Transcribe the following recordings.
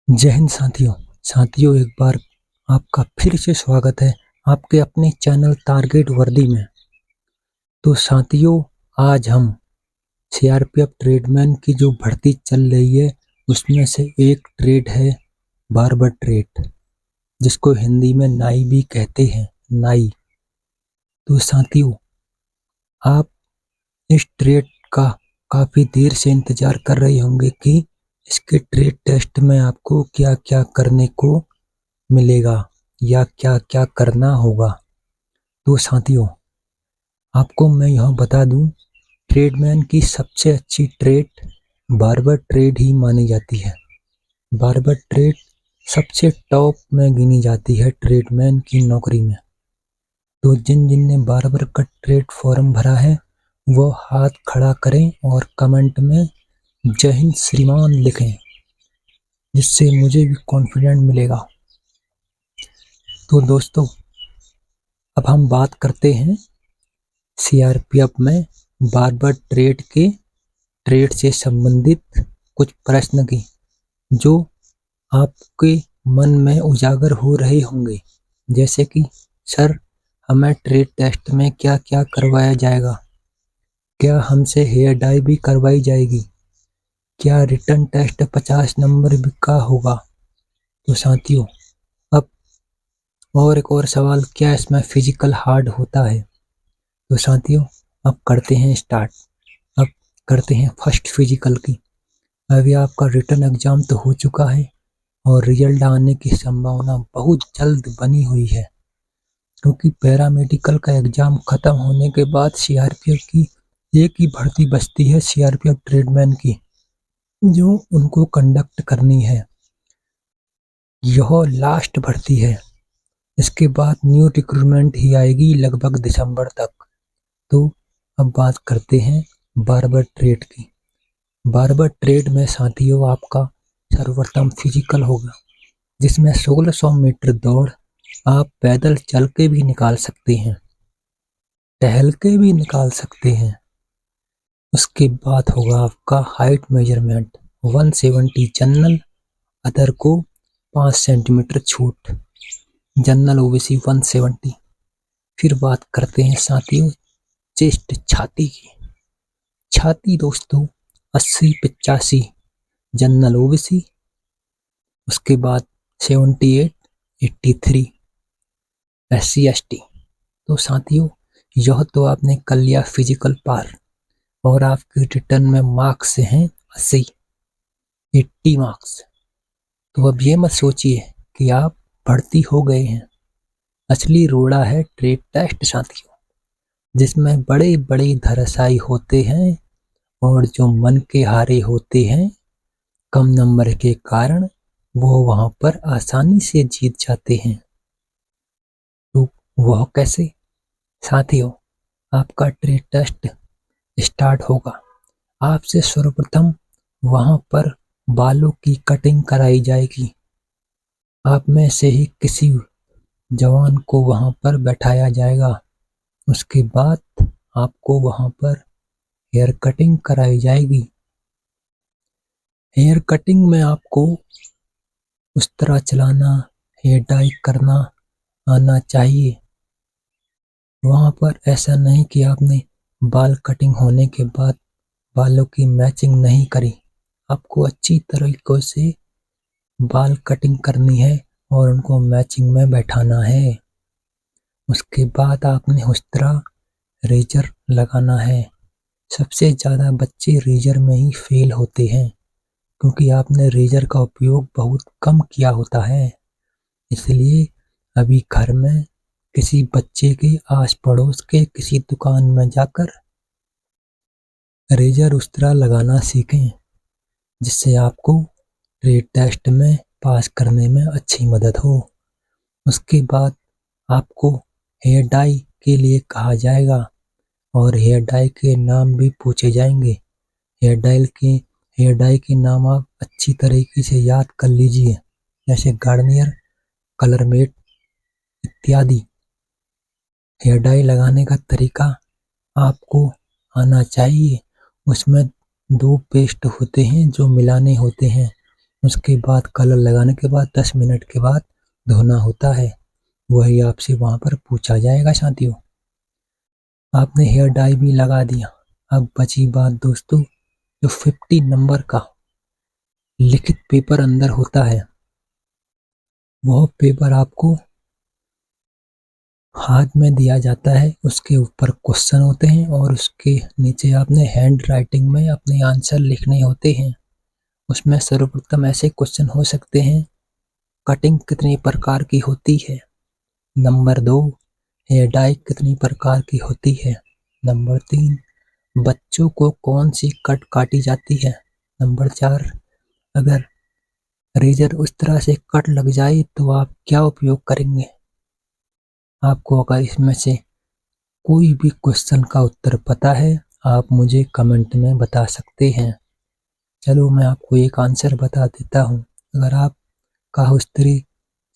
जय हिंद साथियों एक बार आपका फिर से स्वागत है आपके अपने चैनल टारगेट वर्दी में। तो साथियों, आज हम सीआरपीएफ ट्रेडमैन की जो भर्ती चल रही है उसमें से एक ट्रेड है बार्बर ट्रेड, जिसको हिंदी में नाई भी कहते हैं, नाई। तो साथियों, आप इस ट्रेड का काफ़ी देर से इंतज़ार कर रहे होंगे कि इसके ट्रेड टेस्ट में आपको क्या क्या करने को मिलेगा या क्या क्या करना होगा। तो साथियों, आपको मैं यह बता दूं, ट्रेडमैन की सबसे अच्छी ट्रेड बार्बर ट्रेड ही मानी जाती है। बार्बर ट्रेड सबसे टॉप में गिनी जाती है ट्रेडमैन की नौकरी में। तो जिन जिन ने बार्बर का ट्रेड फॉर्म भरा है वो हाथ खड़ा करें और कमेंट में जय हिंद श्रीमान लिखें, जिससे मुझे भी कॉन्फिडेंट मिलेगा। तो दोस्तों, अब हम बात करते हैं सीआरपीएफ में बार्बर ट्रेड के ट्रेड से संबंधित कुछ प्रश्न की, जो आपके मन में उजागर हो रहे होंगे। जैसे कि सर, हमें ट्रेड टेस्ट में क्या क्या करवाया जाएगा, क्या हमसे हेयर डाई भी करवाई जाएगी, क्या रिटन टेस्ट 50 नंबर का होगा। तो साथियों, अब और एक और सवाल, क्या इसमें फिजिकल हार्ड होता है। तो साथियों, अब करते हैं स्टार्ट। अब करते हैं फर्स्ट फिजिकल की। अभी आपका रिटन एग्जाम तो हो चुका है और रिजल्ट आने की संभावना बहुत जल्द बनी हुई है, क्योंकि पैरामेडिकल का एग्जाम खत्म होने के बाद सीआरपीएफ की एक ही भर्ती बचती है, सीआरपीएफ ट्रेडमैन की, जो उनको कंडक्ट करनी है। यह लास्ट भर्ती है, इसके बाद न्यू रिक्रूटमेंट ही आएगी लगभग दिसंबर तक। तो अब बात करते हैं बार्बर ट्रेड की। बार्बर ट्रेड में साथियों आपका सर्वप्रथम फिजिकल होगा, जिसमें 1600 मीटर दौड़ आप पैदल चल के भी निकाल सकते हैं, टहल के भी निकाल सकते हैं। उसके बाद होगा आपका हाइट मेजरमेंट 170 जनरल, अदर को 5 सेंटीमीटर छूट, जनरल ओबीसी 170। फिर बात करते हैं साथियों चेस्ट, छाती की। छाती दोस्तों 80-85 जनरल ओबीसी, उसके बाद 78-83 SC/ST। तो साथियों, यह तो आपने कर लिया फिजिकल पार, और आपके रिटर्न में मार्क्स हैं 80 मार्क्स। तो अब ये मत सोचिए कि आप भर्ती हो गए हैं। असली रोड़ा है ट्रेड टेस्ट साथियों, जिसमें बड़े बड़े धराशायी होते हैं और जो मन के हारे होते हैं कम नंबर के कारण, वो वहां पर आसानी से जीत जाते हैं। तो वह कैसे साथियों, आपका ट्रेड टेस्ट स्टार्ट होगा। आपसे सर्वप्रथम वहां पर बालों की कटिंग कराई जाएगी। आप में से ही किसी जवान को वहां पर बैठाया जाएगा। उसके बाद आपको वहां पर हेयर कटिंग कराई जाएगी। हेयर कटिंग में आपको उस तरह चलाना, हेयर डाई करना आना चाहिए। वहां पर ऐसा नहीं कि आपने बाल कटिंग होने के बाद बालों की मैचिंग नहीं करी। आपको अच्छी तरीकों से बाल कटिंग करनी है और उनको मैचिंग में बैठाना है। उसके बाद आपने उस तरह रेजर लगाना है। सबसे ज़्यादा बच्चे रेजर में ही फेल होते हैं, क्योंकि आपने रेजर का उपयोग बहुत कम किया होता है। इसलिए अभी घर में किसी बच्चे के आस पड़ोस के किसी दुकान में जाकर रेजर उस तरह लगाना सीखें, जिससे आपको ट्रेड टेस्ट में पास करने में अच्छी मदद हो। उसके बाद आपको हेयर डाई के लिए कहा जाएगा और हेयर डाई के नाम भी पूछे जाएंगे। हेयर डाई के नाम आप अच्छी तरीके से याद कर लीजिए, जैसे गार्नियर, कलरमेट इत्यादि। हेयर डाई लगाने का तरीका आपको आना चाहिए। उसमें 2 पेस्ट होते हैं जो मिलाने होते हैं, उसके बाद कलर लगाने के बाद 10 मिनट के बाद धोना होता है। वही आपसे वहाँ पर पूछा जाएगा साथियों। आपने हेयर डाई भी लगा दिया। अब बची बात दोस्तों, जो 50 नंबर का लिखित पेपर अंदर होता है, वह पेपर आपको हाथ में दिया जाता है। उसके ऊपर क्वेश्चन होते हैं और उसके नीचे आपने हैंड राइटिंग में अपने आंसर लिखने होते हैं। उसमें सर्वप्रथम ऐसे क्वेश्चन हो सकते हैं, कटिंग कितनी प्रकार की होती है। नंबर 2, हेयर डाई कितनी प्रकार की होती है। नंबर 3, बच्चों को कौन सी कट काटी जाती है। नंबर 4, अगर रेजर उस तरह से कट लग जाए तो आप क्या उपयोग करेंगे। आपको अगर इसमें से कोई भी क्वेश्चन का उत्तर पता है, आप मुझे कमेंट में बता सकते हैं। चलो मैं आपको एक आंसर बता देता हूँ। अगर आपका उस्तरी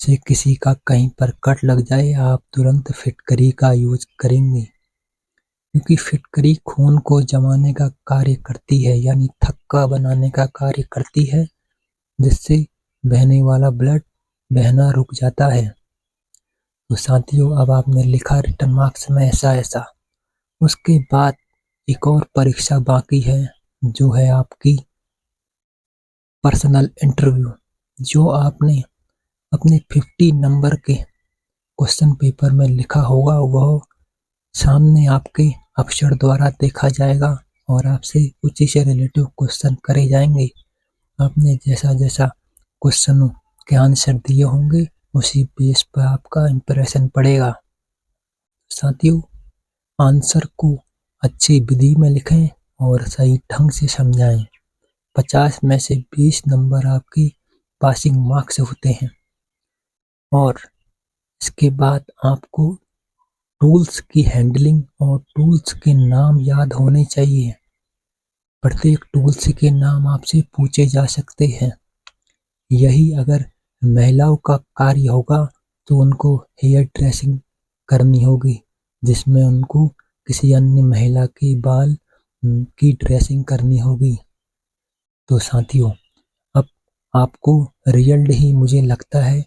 से किसी का कहीं पर कट लग जाए, आप तुरंत फिटकरी का यूज करेंगे, क्योंकि फिटकरी खून को जमाने का कार्य करती है, यानी थक्का बनाने का कार्य करती है, जिससे बहने वाला ब्लड बहना रुक जाता है। तो साथियों, अब आपने लिखा रिटर्न मार्क्स में ऐसा ऐसा। उसके बाद एक और परीक्षा बाकी है, जो है आपकी पर्सनल इंटरव्यू, जो आपने अपने 50 नंबर के क्वेश्चन पेपर में लिखा होगा, वह सामने आपके अक्षर द्वारा देखा जाएगा और आपसे उसी से रिलेटिव क्वेश्चन करे जाएंगे। आपने जैसा जैसा क्वेश्चनों के आंसर दिए होंगे, उसी बेस पर आपका इंप्रेशन पड़ेगा। साथियों, आंसर को अच्छी विधि में लिखें और सही ढंग से समझाएं। 50 में से 20 नंबर आपकी पासिंग मार्क्स होते हैं। और इसके बाद आपको टूल्स की हैंडलिंग और टूल्स के नाम याद होने चाहिए। प्रत्येक टूल्स के नाम आपसे पूछे जा सकते हैं। यही अगर महिलाओं का कार्य होगा तो उनको हेयर ड्रेसिंग करनी होगी, जिसमें उनको किसी अन्य महिला के बाल की ड्रेसिंग करनी होगी। तो साथियों, अब आपको रिजल्ट ही मुझे लगता है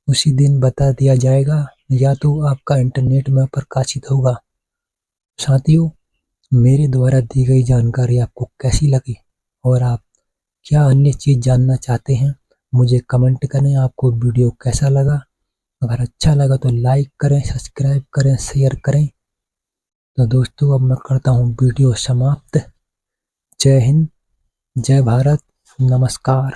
उसी दिन बता दिया जाएगा, या तो आपका इंटरनेट में प्रकाशित होगा। साथियों, मेरे द्वारा दी गई जानकारी आपको कैसी लगी और आप क्या अन्य चीज़ जानना चाहते हैं, मुझे कमेंट करें। आपको वीडियो कैसा लगा। अगर अच्छा लगा तो लाइक करें, सब्सक्राइब करें, शेयर करें। तो दोस्तों, अब मैं करता हूँ वीडियो समाप्त। जय हिंद, जय भारत, नमस्कार।